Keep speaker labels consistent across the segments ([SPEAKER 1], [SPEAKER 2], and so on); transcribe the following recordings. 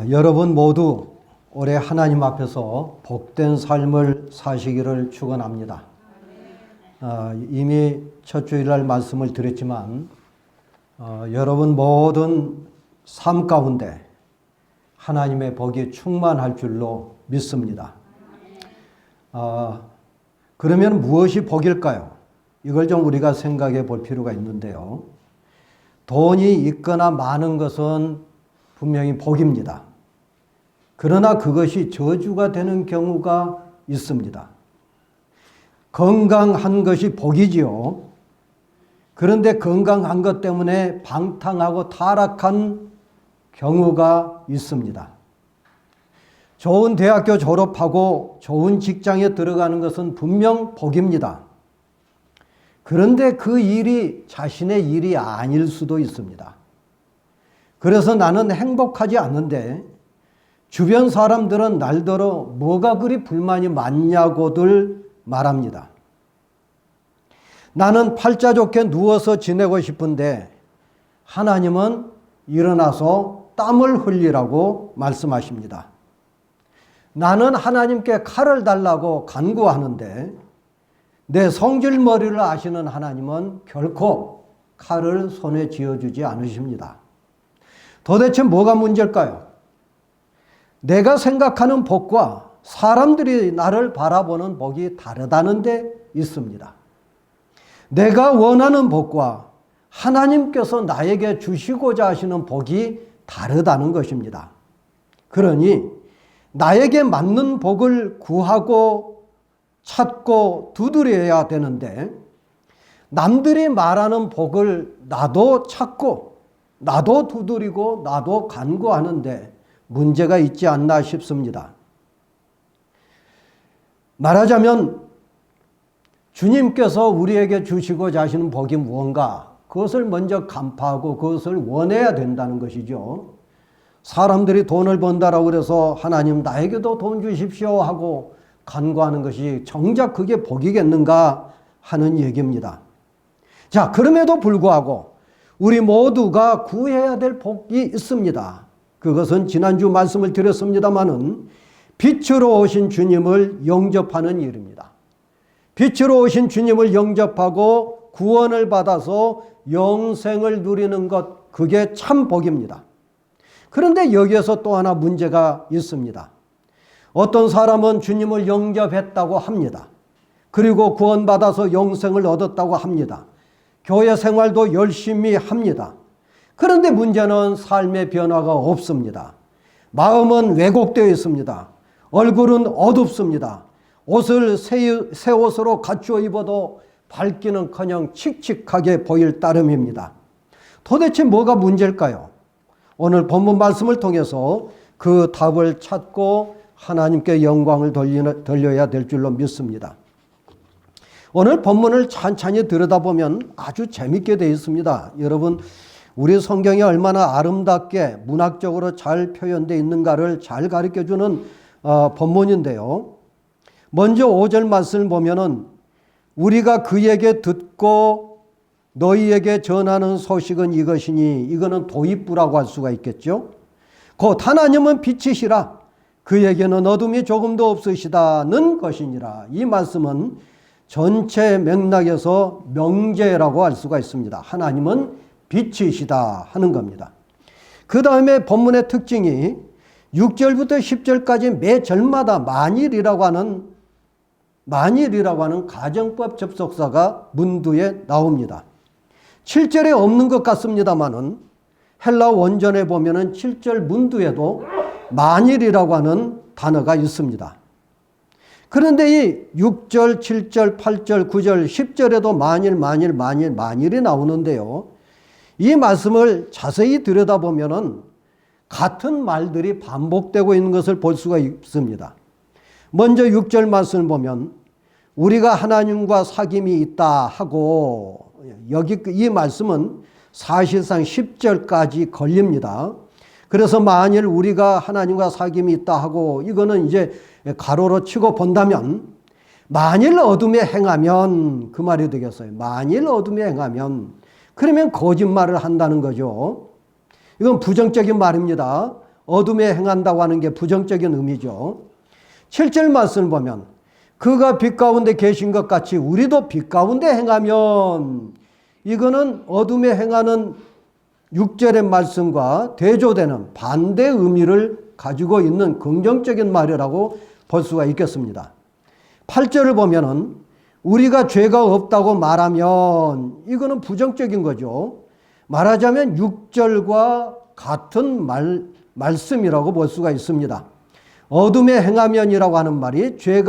[SPEAKER 1] 여러분 모두 올해 하나님 앞에서 복된 삶을 사시기를 축원합니다. 이미 첫 주일날 말씀을 드렸지만 여러분 모든 삶 가운데 하나님의 복이 충만할 줄로 믿습니다. 그러면 무엇이 복일까요? 이걸 좀 우리가 생각해 볼 필요가 있는데요. 돈이 있거나 많은 것은 분명히 복입니다. 그러나 그것이 저주가 되는 경우가 있습니다. 건강한 것이 복이지요. 그런데 건강한 것 때문에 방탕하고 타락한 경우가 있습니다. 좋은 대학교 졸업하고 좋은 직장에 들어가는 것은 분명 복입니다. 그런데 그 일이 자신의 일이 아닐 수도 있습니다. 그래서 나는 행복하지 않는데 주변 사람들은 날더러 뭐가 그리 불만이 많냐고들 말합니다. 나는 팔자 좋게 누워서 지내고 싶은데 하나님은 일어나서 땀을 흘리라고 말씀하십니다. 나는 하나님께 칼을 달라고 간구하는데 내 성질머리를 아시는 하나님은 결코 칼을 손에 쥐어주지 않으십니다. 도대체 뭐가 문제일까요? 내가 생각하는 복과 사람들이 나를 바라보는 복이 다르다는 데 있습니다. 내가 원하는 복과 하나님께서 나에게 주시고자 하시는 복이 다르다는 것입니다. 그러니 나에게 맞는 복을 구하고 찾고 두드려야 되는데 남들이 말하는 복을 나도 찾고 나도 두드리고 나도 간구하는데 문제가 있지 않나 싶습니다. 말하자면 주님께서 우리에게 주시고자 하시는 복이 무언가 그것을 먼저 간파하고 그것을 원해야 된다는 것이죠. 사람들이 돈을 번다라고 그래서 하나님 나에게도 돈 주십시오 하고 간구하는 것이 정작 그게 복이겠는가 하는 얘기입니다. 자, 그럼에도 불구하고 우리 모두가 구해야 될 복이 있습니다. 그것은 지난주 말씀을 드렸습니다마는 빛으로 오신 주님을 영접하는 일입니다. 빛으로 오신 주님을 영접하고 구원을 받아서 영생을 누리는 것, 그게 참 복입니다. 그런데 여기에서 또 하나 문제가 있습니다. 어떤 사람은 주님을 영접했다고 합니다. 그리고 구원받아서 영생을 얻었다고 합니다. 교회 생활도 열심히 합니다. 그런데 문제는 삶의 변화가 없습니다. 마음은 왜곡되어 있습니다. 얼굴은 어둡습니다. 옷을 새 옷으로 갖추어 입어도 밝기는커녕 칙칙하게 보일 따름입니다. 도대체 뭐가 문제일까요? 오늘 본문 말씀을 통해서 그 답을 찾고 하나님께 영광을 돌려야 될 줄로 믿습니다. 오늘 본문을 찬찬히 들여다보면 아주 재밌게 되어 있습니다. 여러분, 우리 성경이 얼마나 아름답게 문학적으로 잘 표현되어 있는가를 잘 가르쳐주는 본문인데요. 먼저 5절 말씀을 보면은 우리가 그에게 듣고 너희에게 전하는 소식은 이것이니, 이거는 도입부라고 할 수가 있겠죠. 곧 하나님은 빛이시라 그에게는 어둠이 조금도 없으시다는 것이니라. 이 말씀은 전체 맥락에서 명제라고 할 수가 있습니다. 하나님은 빛이시다 하는 겁니다. 그 다음에 본문의 특징이 6절부터 10절까지 매 절마다 만일이라고 하는 가정법 접속사가 문두에 나옵니다. 7절에 없는 것 같습니다만은 헬라 원전에 보면은 7절 문두에도 만일이라고 하는 단어가 있습니다. 그런데 이 6절, 7절, 8절, 9절, 10절에도 만일이 나오는데요. 이 말씀을 자세히 들여다보면은 같은 말들이 반복되고 있는 것을 볼 수가 있습니다. 먼저 6절 말씀을 보면 우리가 하나님과 사귐이 있다 하고, 여기 이 말씀은 사실상 10절까지 걸립니다. 그래서 만일 우리가 하나님과 사귐이 있다 하고, 이거는 이제 가로로 치고 본다면 만일 어둠에 행하면 그 말이 되겠어요. 만일 어둠에 행하면, 그러면 거짓말을 한다는 거죠. 이건 부정적인 말입니다. 어둠에 행한다고 하는 게 부정적인 의미죠. 7절 말씀을 보면 그가 빛 가운데 계신 것 같이 우리도 빛 가운데 행하면, 이거는 어둠에 행하는 6절의 말씀과 대조되는 반대 의미를 가지고 있는 긍정적인 말이라고 볼 수가 있겠습니다. 8절을 보면은 우리가 죄가 없다고 말하면, 이거는 부정적인 거죠. 말하자면 6절과 같은 말씀이라고 볼 수가 있습니다. 어둠에 행하면이라고 하는 말이 죄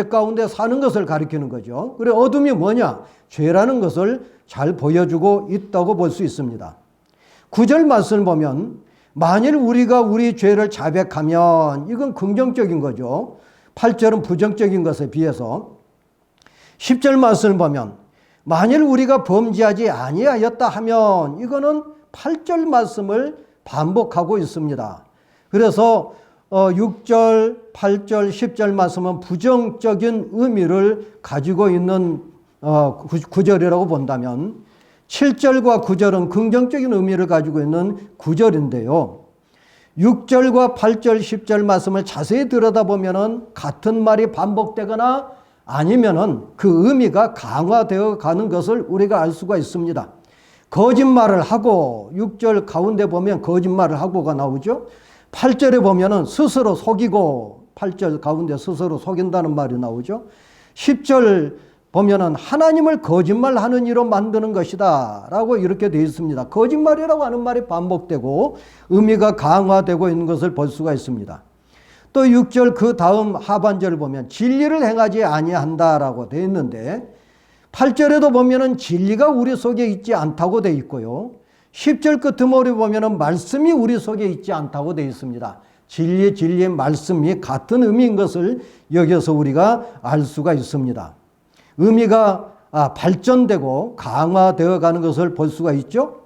[SPEAKER 1] 가운데 사는 것을 가리키는 거죠. 그래, 어둠이 뭐냐? 죄라는 것을 잘 보여주고 있다고 볼 수 있습니다. 9절 말씀을 보면 만일 우리가 우리 죄를 자백하면, 이건 긍정적인 거죠. 8절은 부정적인 것에 비해서. 10절 말씀을 보면 만일 우리가 범죄하지 아니하였다 하면, 이거는 8절 말씀을 반복하고 있습니다. 그래서 6절, 8절, 10절 말씀은 부정적인 의미를 가지고 있는 구절이라고 본다면 7절과 9절은 긍정적인 의미를 가지고 있는 구절인데요. 6절과 8절, 10절 말씀을 자세히 들여다보면 같은 말이 반복되거나 아니면은 그 의미가 강화되어 가는 것을 우리가 알 수가 있습니다. 거짓말을 하고, 6절 가운데 보면 거짓말을 하고가 나오죠. 8절에 보면은 스스로 속이고, 8절 가운데 스스로 속인다는 말이 나오죠. 10절 보면은 하나님을 거짓말하는 이로 만드는 것이다 라고 이렇게 되어 있습니다. 거짓말이라고 하는 말이 반복되고 의미가 강화되고 있는 것을 볼 수가 있습니다. 또 6절 그 다음 하반절을 보면 진리를 행하지 아니한다라고 되어 있는데, 8절에도 보면은 진리가 우리 속에 있지 않다고 되어 있고요. 10절 끝머리 보면은 말씀이 우리 속에 있지 않다고 되어 있습니다. 진리의 말씀이 같은 의미인 것을 여기서 우리가 알 수가 있습니다. 의미가 발전되고 강화되어 가는 것을 볼 수가 있죠.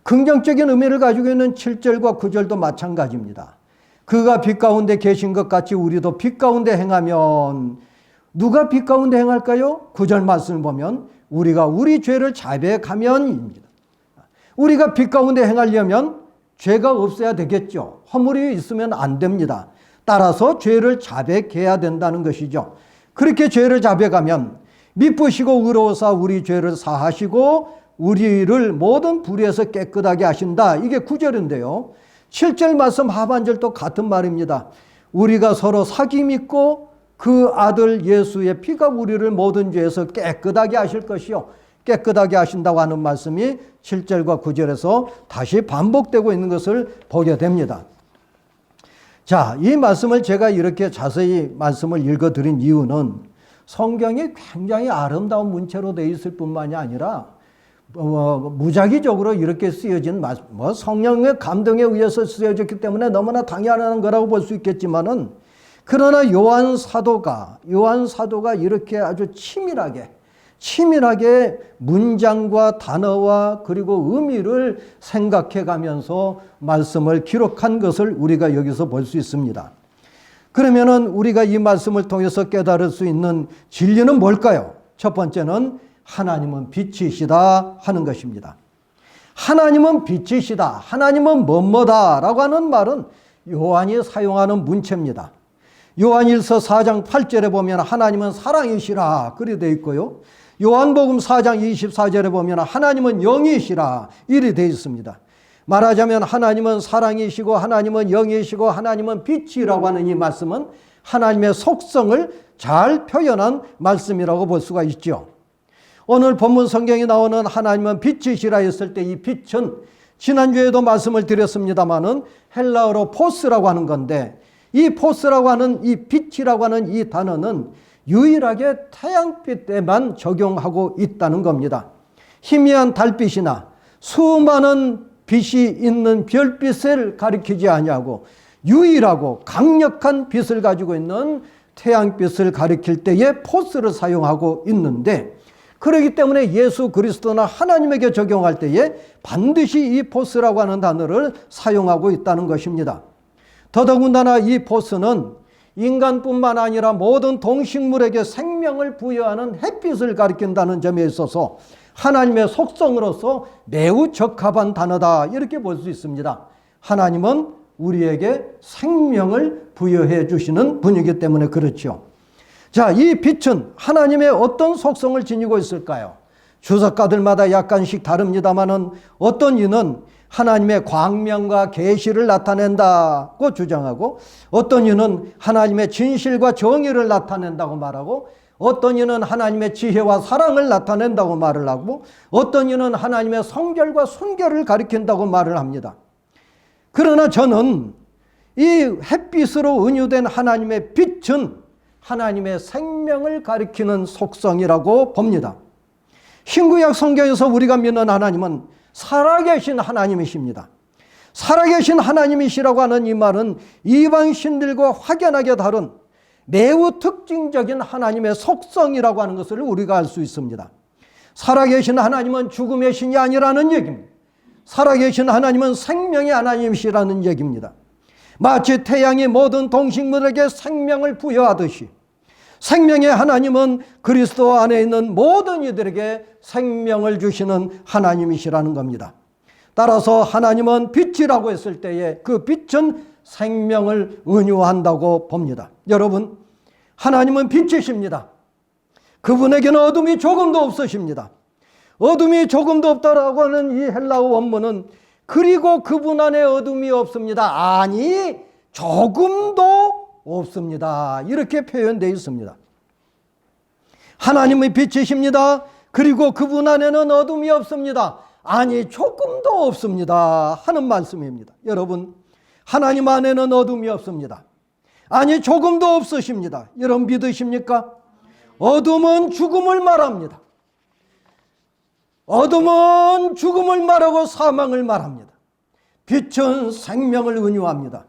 [SPEAKER 1] 긍정적인 의미를 가지고 있는 7절과 9절도 마찬가지입니다. 그가 빛 가운데 계신 것 같이 우리도 빛 가운데 행하면, 누가 빛 가운데 행할까요? 9절 말씀을 보면 우리가 우리 죄를 자백하면입니다. 우리가 빛 가운데 행하려면 죄가 없어야 되겠죠. 허물이 있으면 안 됩니다. 따라서 죄를 자백해야 된다는 것이죠. 그렇게 죄를 자백하면 미쁘시고 의로우사 우리 죄를 사하시고 우리를 모든 불의에서 깨끗하게 하신다. 이게 9절인데요. 7절 말씀 하반절도 같은 말입니다. 우리가 서로 사귐 있고 그 아들 예수의 피가 우리를 모든 죄에서 깨끗하게 하실 것이요, 깨끗하게 하신다고 하는 말씀이 7절과 9절에서 다시 반복되고 있는 것을 보게 됩니다. 자, 이 말씀을 제가 이렇게 자세히 말씀을 읽어드린 이유는 성경이 굉장히 아름다운 문체로 되어 있을 뿐만이 아니라 무작위적으로 이렇게 쓰여진 성령의 감동에 의해서 쓰여졌기 때문에 너무나 당연한 거라고 볼 수 있겠지만은, 그러나 요한 사도가 이렇게 아주 치밀하게 문장과 단어와 그리고 의미를 생각해 가면서 말씀을 기록한 것을 우리가 여기서 볼 수 있습니다. 그러면은 우리가 이 말씀을 통해서 깨달을 수 있는 진리는 뭘까요? 첫 번째는 하나님은 빛이시다 하는 것입니다. 하나님은 빛이시다, 하나님은 뭐뭐다라고 하는 말은 요한이 사용하는 문체입니다. 요한일서 4장 8절에 보면 하나님은 사랑이시라 그리 되어 있고요. 요한복음 4장 24절에 보면 하나님은 영이시라 이리 되어 있습니다. 말하자면 하나님은 사랑이시고 하나님은 영이시고 하나님은 빛이라고 하는 이 말씀은 하나님의 속성을 잘 표현한 말씀이라고 볼 수가 있죠. 오늘 본문 성경에 나오는 하나님은 빛이시라 했을 때 이 빛은 지난주에도 말씀을 드렸습니다마는 헬라어로 포스라고 하는 건데, 이 포스라고 하는 이 빛이라고 하는 이 단어는 유일하게 태양빛에만 적용하고 있다는 겁니다. 희미한 달빛이나 수많은 빛이 있는 별빛을 가리키지 아니하고 유일하고 강력한 빛을 가지고 있는 태양빛을 가리킬 때에 포스를 사용하고 있는데, 그렇기 때문에 예수 그리스도나 하나님에게 적용할 때에 반드시 이 포스라고 하는 단어를 사용하고 있다는 것입니다. 더더군다나 이 포스는 인간뿐만 아니라 모든 동식물에게 생명을 부여하는 햇빛을 가리킨다는 점에 있어서 하나님의 속성으로서 매우 적합한 단어다 이렇게 볼 수 있습니다. 하나님은 우리에게 생명을 부여해 주시는 분이기 때문에 그렇죠. 자, 이 빛은 하나님의 어떤 속성을 지니고 있을까요? 주석가들마다 약간씩 다릅니다만은 어떤 이는 하나님의 광명과 계시를 나타낸다고 주장하고, 어떤 이는 하나님의 진실과 정의를 나타낸다고 말하고, 어떤 이는 하나님의 지혜와 사랑을 나타낸다고 말을 하고, 어떤 이는 하나님의 성결과 순결을 가리킨다고 말을 합니다. 그러나 저는 이 햇빛으로 은유된 하나님의 빛은 하나님의 생명을 가리키는 속성이라고 봅니다. 신구약 성경에서 우리가 믿는 하나님은 살아계신 하나님이십니다. 살아계신 하나님이시라고 하는 이 말은 이방 신들과 확연하게 다른 매우 특징적인 하나님의 속성이라고 하는 것을 우리가 알 수 있습니다. 살아계신 하나님은 죽음의 신이 아니라는 얘기입니다. 살아계신 하나님은 생명의 하나님이시라는 얘기입니다. 마치 태양이 모든 동식물에게 생명을 부여하듯이 생명의 하나님은 그리스도 안에 있는 모든 이들에게 생명을 주시는 하나님이시라는 겁니다. 따라서 하나님은 빛이라고 했을 때에 그 빛은 생명을 은유한다고 봅니다. 여러분, 하나님은 빛이십니다. 그분에게는 어둠이 조금도 없으십니다. 어둠이 조금도 없다라고 하는 이 헬라어 원문은 그리고 그분 안에 어둠이 없습니다. 아니, 조금도 없습니다. 이렇게 표현되어 있습니다. 하나님의 빛이십니다. 그리고 그분 안에는 어둠이 없습니다. 아니, 조금도 없습니다. 하는 말씀입니다. 여러분, 하나님 안에는 어둠이 없습니다. 아니, 조금도 없으십니다. 여러분 믿으십니까? 어둠은 죽음을 말합니다. 어둠은 죽음을 말하고 사망을 말합니다. 빛은 생명을 은유합니다.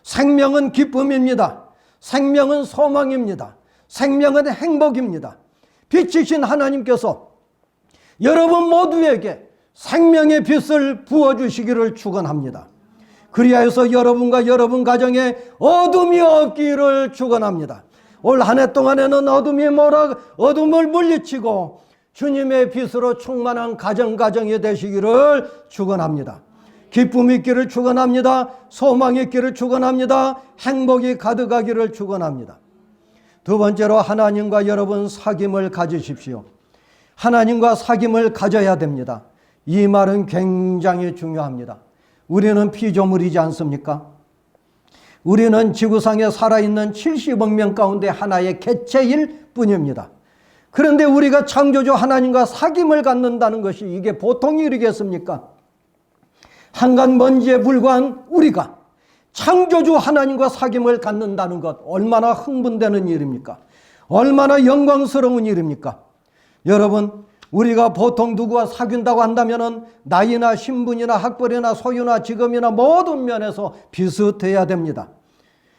[SPEAKER 1] 생명은 기쁨입니다. 생명은 소망입니다. 생명은 행복입니다. 빛이신 하나님께서 여러분 모두에게 생명의 빛을 부어주시기를 축원합니다. 그리하여서 여러분과 여러분 가정에 어둠이 없기를 축원합니다. 올 한 해 동안에는 어둠을 물리치고 주님의 빛으로 충만한 가정이 되시기를 축원합니다. 기쁨이 있기를 축원합니다. 소망이 있기를 축원합니다. 행복이 가득하기를 축원합니다. 두 번째로 하나님과 여러분 사귐을 가지십시오. 하나님과 사귐을 가져야 됩니다. 이 말은 굉장히 중요합니다. 우리는 피조물이지 않습니까? 우리는 지구상에 살아있는 70억 명 가운데 하나의 개체일 뿐입니다. 그런데 우리가 창조주 하나님과 사귐을 갖는다는 것이 이게 보통 일이겠습니까? 한간 먼지에 불과한 우리가 창조주 하나님과 사귐을 갖는다는 것, 얼마나 흥분되는 일입니까? 얼마나 영광스러운 일입니까? 여러분, 우리가 보통 누구와 사귄다고 한다면 나이나 신분이나 학벌이나 소유나 직업이나 모든 면에서 비슷해야 됩니다.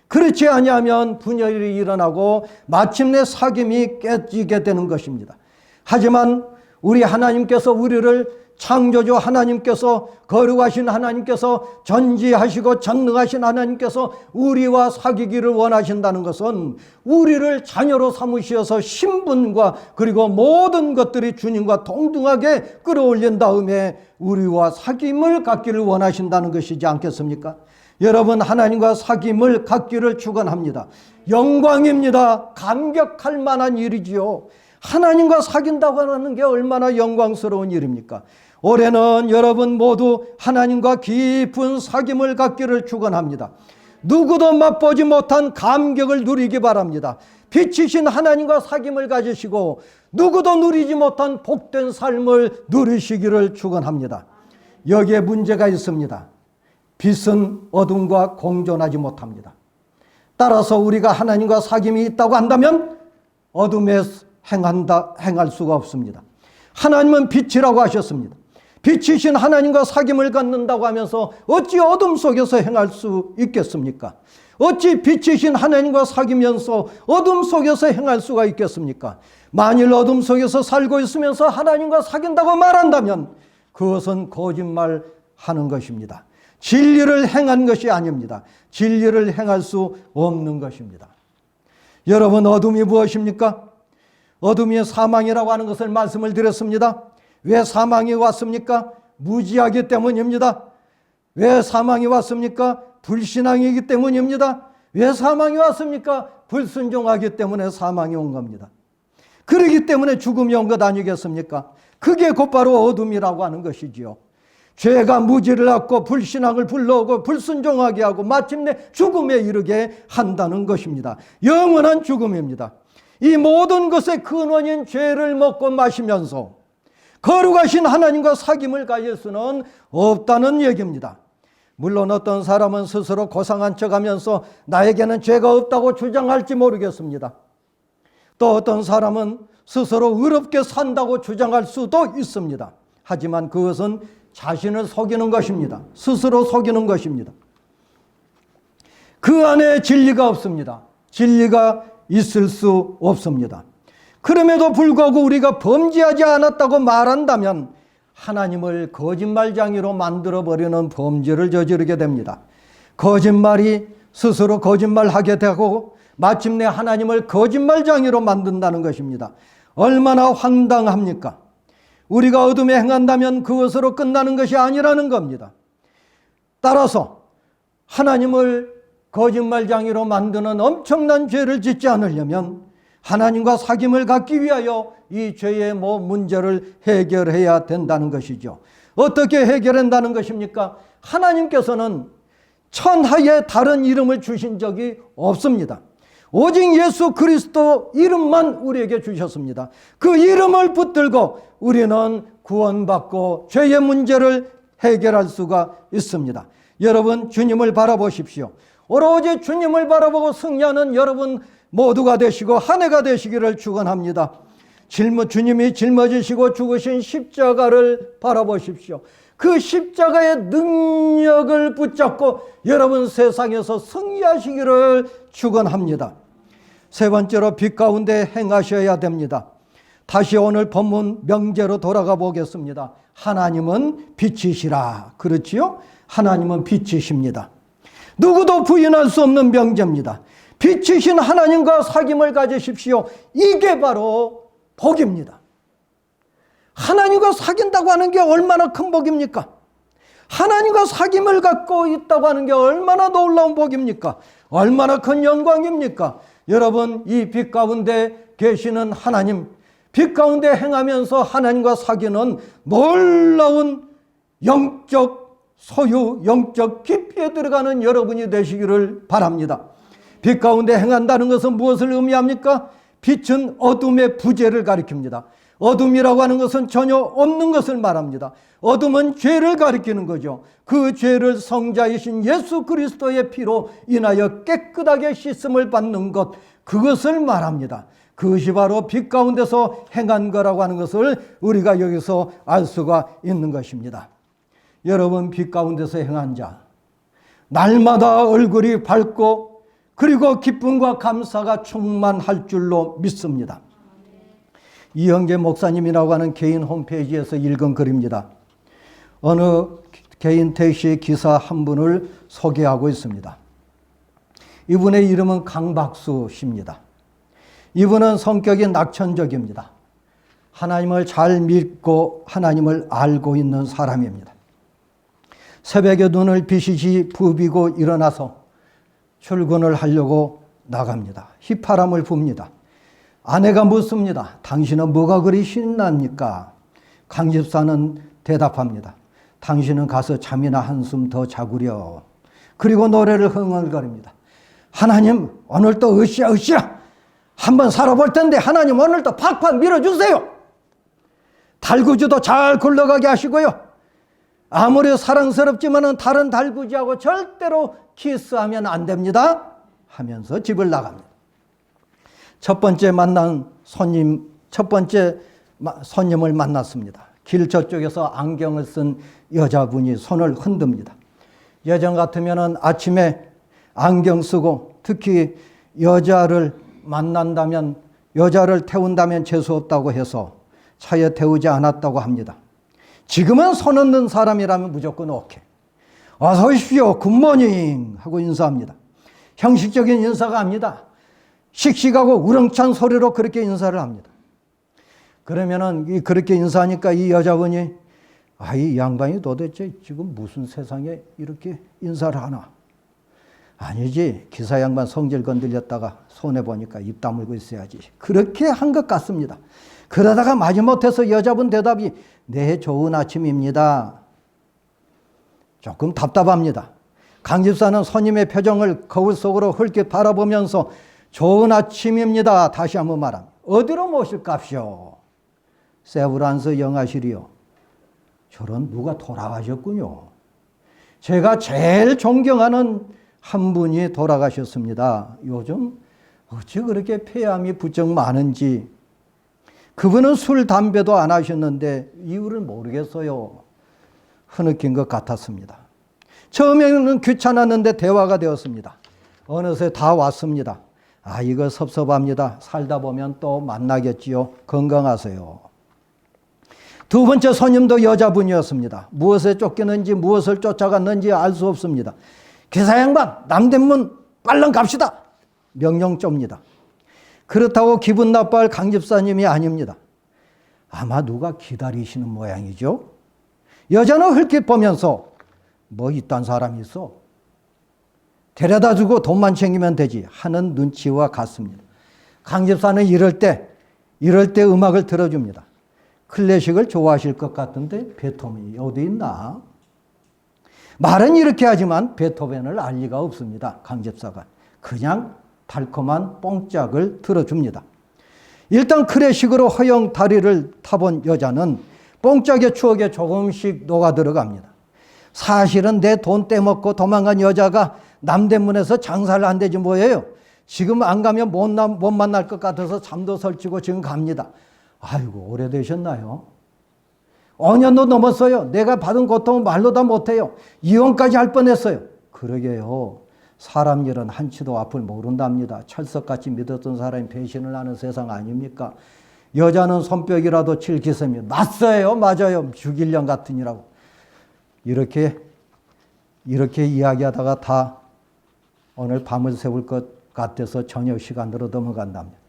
[SPEAKER 1] 그렇지 아니하면 분열이 일어나고 마침내 사귐이 깨지게 되는 것입니다. 하지만 우리 하나님께서 우리를 창조주 하나님께서, 거룩하신 하나님께서, 전지하시고 전능하신 하나님께서 우리와 사귀기를 원하신다는 것은 우리를 자녀로 삼으셔서 신분과 그리고 모든 것들이 주님과 동등하게 끌어올린 다음에 우리와 사귐을 갖기를 원하신다는 것이지 않겠습니까? 여러분, 하나님과 사귐을 갖기를 축원합니다. 영광입니다. 감격할 만한 일이지요. 하나님과 사귄다고 하는 게 얼마나 영광스러운 일입니까? 올해는 여러분 모두 하나님과 깊은 사귐을 갖기를 축원합니다. 누구도 맛보지 못한 감격을 누리기 바랍니다. 빛이신 하나님과 사귐을 가지시고 누구도 누리지 못한 복된 삶을 누리시기를 축원합니다. 여기에 문제가 있습니다. 빛은 어둠과 공존하지 못합니다. 따라서 우리가 하나님과 사귐이 있다고 한다면 어둠에 행할 수가 없습니다. 하나님은 빛이라고 하셨습니다. 빛이신 하나님과 사귐을 갖는다고 하면서 어찌 어둠 속에서 행할 수 있겠습니까? 어찌 빛이신 하나님과 사귀면서 어둠 속에서 행할 수가 있겠습니까? 만일 어둠 속에서 살고 있으면서 하나님과 사귄다고 말한다면 그것은 거짓말하는 것입니다. 진리를 행한 것이 아닙니다. 진리를 행할 수 없는 것입니다. 여러분, 어둠이 무엇입니까? 어둠이 사망이라고 하는 것을 말씀을 드렸습니다. 왜 사망이 왔습니까? 무지하기 때문입니다. 왜 사망이 왔습니까? 불신앙이기 때문입니다. 왜 사망이 왔습니까? 불순종하기 때문에 사망이 온 겁니다. 그러기 때문에 죽음이 온 것 아니겠습니까? 그게 곧바로 어둠이라고 하는 것이지요. 죄가 무지를 갖고 불신앙을 불러오고 불순종하게 하고 마침내 죽음에 이르게 한다는 것입니다. 영원한 죽음입니다. 이 모든 것의 근원인 죄를 먹고 마시면서 거룩하신 하나님과 사귐을 가질 수는 없다는 얘기입니다. 물론 어떤 사람은 스스로 고상한 척하면서 나에게는 죄가 없다고 주장할지 모르겠습니다. 또 어떤 사람은 스스로 의롭게 산다고 주장할 수도 있습니다. 하지만 그것은 자신을 속이는 것입니다. 스스로 속이는 것입니다. 그 안에 진리가 없습니다. 진리가 있을 수 없습니다. 그럼에도 불구하고 우리가 범죄하지 않았다고 말한다면 하나님을 거짓말장이로 만들어버리는 범죄를 저지르게 됩니다. 거짓말이 스스로 거짓말하게 되고 마침내 하나님을 거짓말장이로 만든다는 것입니다. 얼마나 황당합니까? 우리가 어둠에 행한다면 그것으로 끝나는 것이 아니라는 겁니다. 따라서 하나님을 거짓말장이로 만드는 엄청난 죄를 짓지 않으려면 하나님과 사귐을 갖기 위하여 이 죄의 문제를 해결해야 된다는 것이죠. 어떻게 해결한다는 것입니까? 하나님께서는 천하에 다른 이름을 주신 적이 없습니다. 오직 예수 그리스도 이름만 우리에게 주셨습니다. 그 이름을 붙들고 우리는 구원받고 죄의 문제를 해결할 수가 있습니다. 여러분, 주님을 바라보십시오. 오로지 주님을 바라보고 승리하는 여러분 모두가 되시고 한 해가 되시기를 축원합니다. 주님이 짊어지시고 죽으신 십자가를 바라보십시오. 그 십자가의 능력을 붙잡고 여러분 세상에서 승리하시기를 축원합니다. 세 번째로 빛 가운데 행하셔야 됩니다. 다시 오늘 본문 명제로 돌아가 보겠습니다. 하나님은 빛이시라. 그렇지요? 하나님은 빛이십니다. 누구도 부인할 수 없는 명제입니다. 빛이신 하나님과 사귐을 가지십시오. 이게 바로 복입니다. 하나님과 사귄다고 하는 게 얼마나 큰 복입니까? 하나님과 사귐을 갖고 있다고 하는 게 얼마나 놀라운 복입니까? 얼마나 큰 영광입니까? 여러분, 이 빛 가운데 계시는 하나님, 빛 가운데 행하면서 하나님과 사귀는 놀라운 영적 소유, 영적 깊이에 들어가는 여러분이 되시기를 바랍니다. 빛 가운데 행한다는 것은 무엇을 의미합니까? 빛은 어둠의 부재를 가리킵니다. 어둠이라고 하는 것은 전혀 없는 것을 말합니다. 어둠은 죄를 가리키는 거죠. 그 죄를 성자이신 예수 그리스도의 피로 인하여 깨끗하게 씻음을 받는 것, 그것을 말합니다. 그것이 바로 빛 가운데서 행한 거라고 하는 것을 우리가 여기서 알 수가 있는 것입니다. 여러분, 빛 가운데서 행한 자, 날마다 얼굴이 밝고 그리고 기쁨과 감사가 충만할 줄로 믿습니다. 이영계 목사님이라고 하는 개인 홈페이지에서 읽은 글입니다. 어느 개인 택시 기사 한 분을 소개하고 있습니다. 이분의 이름은 강박수 씨입니다. 이분은 성격이 낙천적입니다. 하나님을 잘 믿고 하나님을 알고 있는 사람입니다. 새벽에 눈을 비시시 부비고 일어나서 출근을 하려고 나갑니다. 휘파람을 붑니다. 아내가 묻습니다. 당신은 뭐가 그리 신납니까? 강 집사는 대답합니다. 당신은 가서 잠이나 한숨 더 자구려. 그리고 노래를 흥얼거립니다. 하나님, 오늘도 으쌰으쌰 한번 살아볼 텐데 하나님 오늘도 팍팍 밀어주세요. 달구지도 잘 굴러가게 하시고요. 아무리 사랑스럽지만은 다른 달구지하고 절대로 키스하면 안 됩니다 하면서 집을 나갑니다. 첫 번째 손님을 만났습니다. 길 저쪽에서 안경을 쓴 여자분이 손을 흔듭니다. 예전 같으면은 아침에 안경 쓰고 특히 여자를 만난다면, 여자를 태운다면 재수 없다고 해서 차에 태우지 않았다고 합니다. 지금은 손 흔든 사람이라면 무조건 오케이. 어서 오십시오. 굿모닝 하고 인사합니다. 형식적인 인사가 아닙니다. 씩씩하고 우렁찬 소리로 그렇게 인사를 합니다. 그러면은 그렇게 인사하니까 이 여자분이 이 양반이 도대체 지금 무슨 세상에 이렇게 인사를 하나? 아니지, 기사 양반 성질 건들렸다가 손해보니까 입 다물고 있어야지. 그렇게 한 것 같습니다. 그러다가 마지못해서 여자분 대답이 네, 좋은 아침입니다. 조금 답답합니다. 강 집사는 손님의 표정을 거울 속으로 흘끗 바라보면서 좋은 아침입니다. 다시 한번 말합니다. 어디로 모실값이요? 세브란스 영화실이요. 저런 누가 돌아가셨군요. 제가 제일 존경하는 한 분이 돌아가셨습니다. 요즘 어찌 그렇게 폐암이 부쩍 많은지. 그분은 술, 담배도 안 하셨는데 이유를 모르겠어요. 흐느낀 것 같았습니다. 처음에는 귀찮았는데 대화가 되었습니다. 어느새 다 왔습니다. 이거 섭섭합니다. 살다 보면 또 만나겠지요. 건강하세요. 두 번째 손님도 여자분이었습니다. 무엇에 쫓기는지 무엇을 쫓아갔는지 알 수 없습니다. 기사 양반, 남대문 빨랑 갑시다. 명령 쩝니다. 그렇다고 기분 나빠할 강 집사님이 아닙니다. 아마 누가 기다리시는 모양이죠. 여자는 흘끗 보면서 뭐 이딴 사람이 있어? 데려다 주고 돈만 챙기면 되지 하는 눈치와 같습니다. 강 집사는 이럴 때 음악을 들어줍니다. 클래식을 좋아하실 것 같은데 베토벤이 어디 있나? 말은 이렇게 하지만 베토벤을 알 리가 없습니다. 강 집사가. 그냥 달콤한 뽕짝을 들어줍니다. 일단 클래식으로 허영 다리를 타본 여자는 뽕짝의 추억에 조금씩 녹아 들어갑니다. 사실은 내 돈 떼먹고 도망간 여자가 남대문에서 장사를 안 되지 뭐예요. 지금 안 가면 못 만날 것 같아서 잠도 설치고 지금 갑니다. 아이고, 오래되셨나요? 5년도 넘었어요. 내가 받은 고통은 말로 다 못해요. 이혼까지 할 뻔했어요. 그러게요. 사람 일은 한치도 앞을 모른답니다. 철석같이 믿었던 사람이 배신을 하는 세상 아닙니까? 여자는 손뼉이라도 칠 기세입니다. 맞어요. 맞아요. 죽일년 같으니라고. 이렇게 이야기하다가 다 오늘 밤을 새울 것 같아서 저녁 시간으로 넘어간답니다.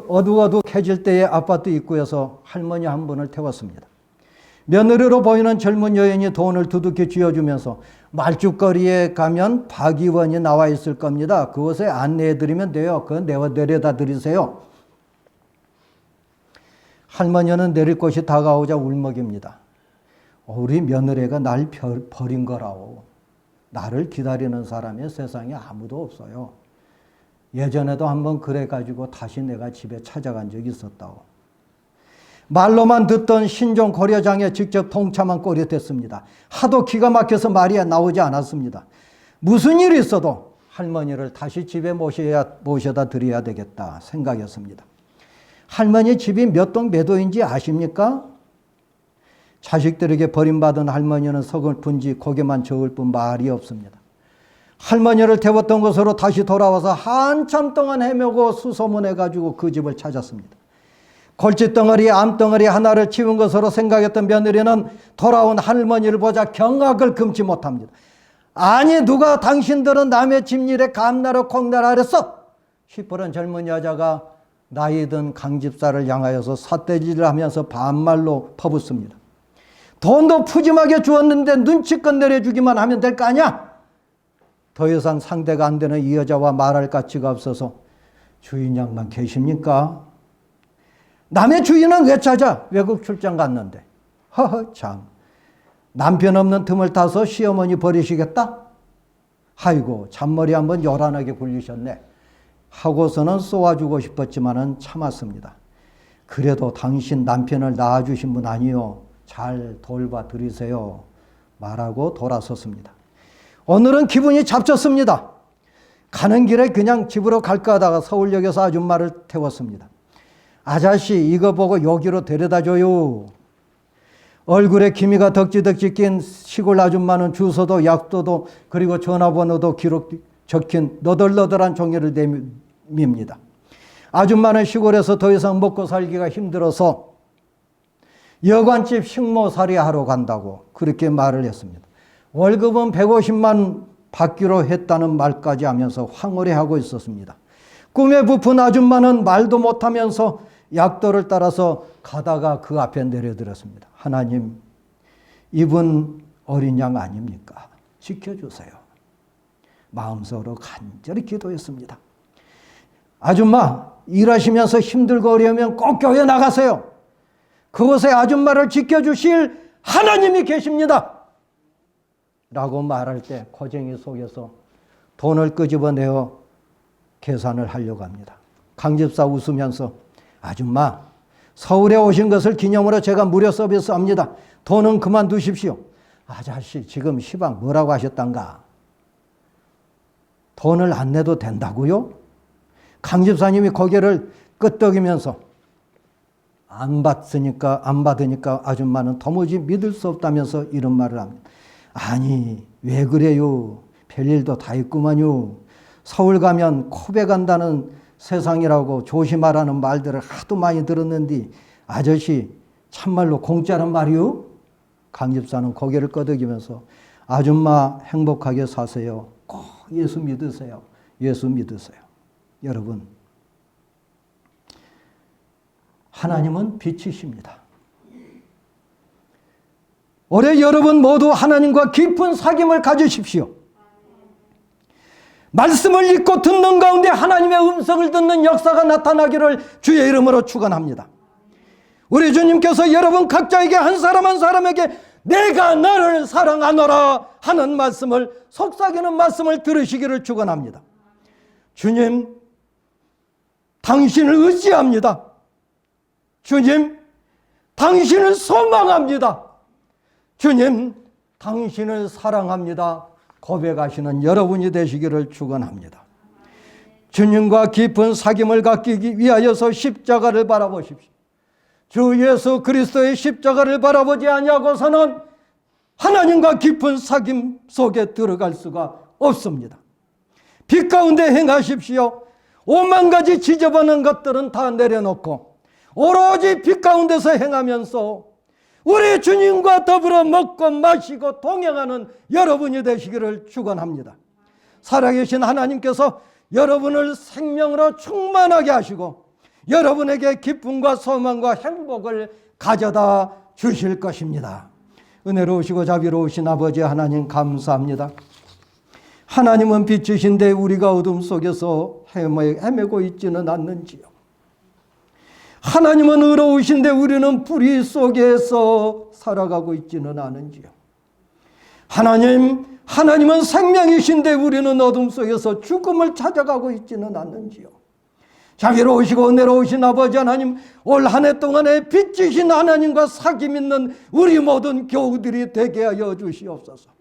[SPEAKER 1] 어둑어둑해질 때에 아파트 입구에서 할머니 한 분을 태웠습니다. 며느리로 보이는 젊은 여인이 돈을 두둑히 쥐어주면서 말죽거리에 가면 박 의원이 나와 있을 겁니다. 그곳에 안내해드리면 돼요. 그거 내려다 드리세요. 할머니는 내릴 곳이 다가오자 울먹입니다. 우리 며느리가 날 버린 거라고. 나를 기다리는 사람이 세상에 아무도 없어요. 예전에도 한번 그래가지고 다시 내가 집에 찾아간 적이 있었다고. 말로만 듣던 신종 고려장에 직접 동참한 꼴이 됐습니다. 하도 기가 막혀서 말이 나오지 않았습니다. 무슨 일이 있어도 할머니를 다시 집에 모셔다 드려야 되겠다 생각이었습니다. 할머니 집이 몇 동 몇 호인지 아십니까? 자식들에게 버림받은 할머니는 서글픈지 고개만 저을 뿐 말이 없습니다. 할머니를 태웠던 곳으로 다시 돌아와서 한참 동안 헤매고 수소문해가지고 그 집을 찾았습니다. 골칫덩어리, 암덩어리 하나를 치운 것으로 생각했던 며느리는 돌아온 할머니를 보자 경악을 금치 못합니다. 아니, 누가 당신들은 남의 집일에 감나라 콩나라 하랬어? 시퍼런 젊은 여자가 나이 든 강집사를 향하여서 삿대질을 하면서 반말로 퍼붓습니다. 돈도 푸짐하게 주었는데 눈치껏 내려주기만 하면 될 거 아니야? 더 이상 상대가 안 되는 이 여자와 말할 가치가 없어서 주인 양반 계십니까? 남의 주인은 왜 찾아? 외국 출장 갔는데. 허허 참. 남편 없는 틈을 타서 시어머니 버리시겠다? 아이고 잔머리 한번 요란하게 굴리셨네. 하고서는 쏘아주고 싶었지만은 참았습니다. 그래도 당신 남편을 낳아주신 분 아니요. 잘 돌봐 드리세요. 말하고 돌아섰습니다. 오늘은 기분이 잡쳤습니다. 가는 길에 그냥 집으로 갈까 하다가 서울역에서 아줌마를 태웠습니다. 아저씨 이거 보고 여기로 데려다줘요. 얼굴에 기미가 덕지덕지 낀 시골 아줌마는 주소도 약도도 그리고 전화번호도 기록 적힌 너덜너덜한 종이를 내밉니다. 아줌마는 시골에서 더 이상 먹고 살기가 힘들어서 여관집 식모살이 하러 간다고 그렇게 말을 했습니다. 월급은 150만 받기로 했다는 말까지 하면서 황홀해하고 있었습니다. 꿈에 부푼 아줌마는 말도 못하면서 약도를 따라서 가다가 그 앞에 내려들었습니다. 하나님, 이분 어린 양 아닙니까? 지켜주세요. 마음속으로 간절히 기도했습니다. 아줌마, 일하시면서 힘들고 어려우면 꼭 교회 나가세요. 그곳에 아줌마를 지켜주실 하나님이 계십니다. 라고 말할 때 고쟁이 속에서 돈을 끄집어내어 계산을 하려고 합니다. 강 집사 웃으면서 아줌마, 서울에 오신 것을 기념으로 제가 무료 서비스합니다. 돈은 그만두십시오. 아저씨 지금 시방 뭐라고 하셨단가? 돈을 안 내도 된다고요? 강 집사님이 고개를 끄덕이면서 안 받으니까 아줌마는 도무지 믿을 수 없다면서 이런 말을 합니다. 아니 왜 그래요? 별일도 다 있구만요. 서울 가면 코베 간다는 세상이라고 조심하라는 말들을 하도 많이 들었는데 아저씨 참말로 공짜란 말이요? 강 집사는 고개를 끄덕이면서 아줌마 행복하게 사세요. 꼭 예수 믿으세요. 예수 믿으세요. 여러분, 하나님은 빛이십니다. 올해 여러분 모두 하나님과 깊은 사귐을 가지십시오. 말씀을 읽고 듣는 가운데 하나님의 음성을 듣는 역사가 나타나기를 주의 이름으로 축원합니다. 우리 주님께서 여러분 각자에게 한 사람 한 사람에게 내가 나를 사랑하노라 하는 말씀을, 속삭이는 말씀을 들으시기를 축원합니다. 주님, 당신을 의지합니다. 주님, 당신을 소망합니다. 주님, 당신을 사랑합니다. 고백하시는 여러분이 되시기를 축원합니다. 주님과 깊은 사귐을 갖기 위하여서 십자가를 바라보십시오. 주 예수 그리스도의 십자가를 바라보지 아니하고서는 하나님과 깊은 사귐 속에 들어갈 수가 없습니다. 빛 가운데 행하십시오. 오만 가지 지저분한 것들은 다 내려놓고 오로지 빛 가운데서 행하면서 우리 주님과 더불어 먹고 마시고 동행하는 여러분이 되시기를 축원합니다. 살아계신 하나님께서 여러분을 생명으로 충만하게 하시고 여러분에게 기쁨과 소망과 행복을 가져다 주실 것입니다. 은혜로우시고 자비로우신 아버지 하나님 감사합니다. 하나님은 빛이신데 우리가 어둠 속에서 헤매고 있지는 않는지요. 하나님은 의로우신데 우리는 불의 속에서 살아가고 있지는 않은지요. 하나님은 생명이신데 우리는 어둠 속에서 죽음을 찾아가고 있지는 않는지요. 자비로우시고 은혜로우신 아버지 하나님, 올 한 해 동안에 빛이신 하나님과 사귐 있는 우리 모든 교우들이 되게 하여 주시옵소서.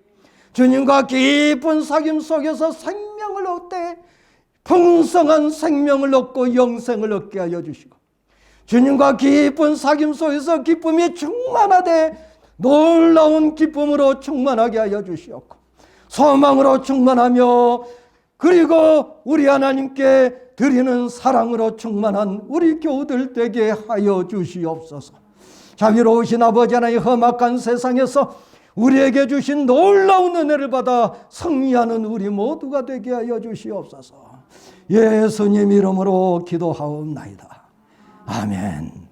[SPEAKER 1] 주님과 깊은 사귐 속에서 생명을 얻되 풍성한 생명을 얻고 영생을 얻게 하여 주시고, 주님과 깊은 사귐 속에서 기쁨이 충만하되 놀라운 기쁨으로 충만하게 하여 주시옵고, 소망으로 충만하며 그리고 우리 하나님께 드리는 사랑으로 충만한 우리 교우들 되게 하여 주시옵소서. 자비로우신 아버지 하나님, 험악한 세상에서 우리에게 주신 놀라운 은혜를 받아 승리하는 우리 모두가 되게 하여 주시옵소서. 예수님 이름으로 기도하옵나이다. 아멘.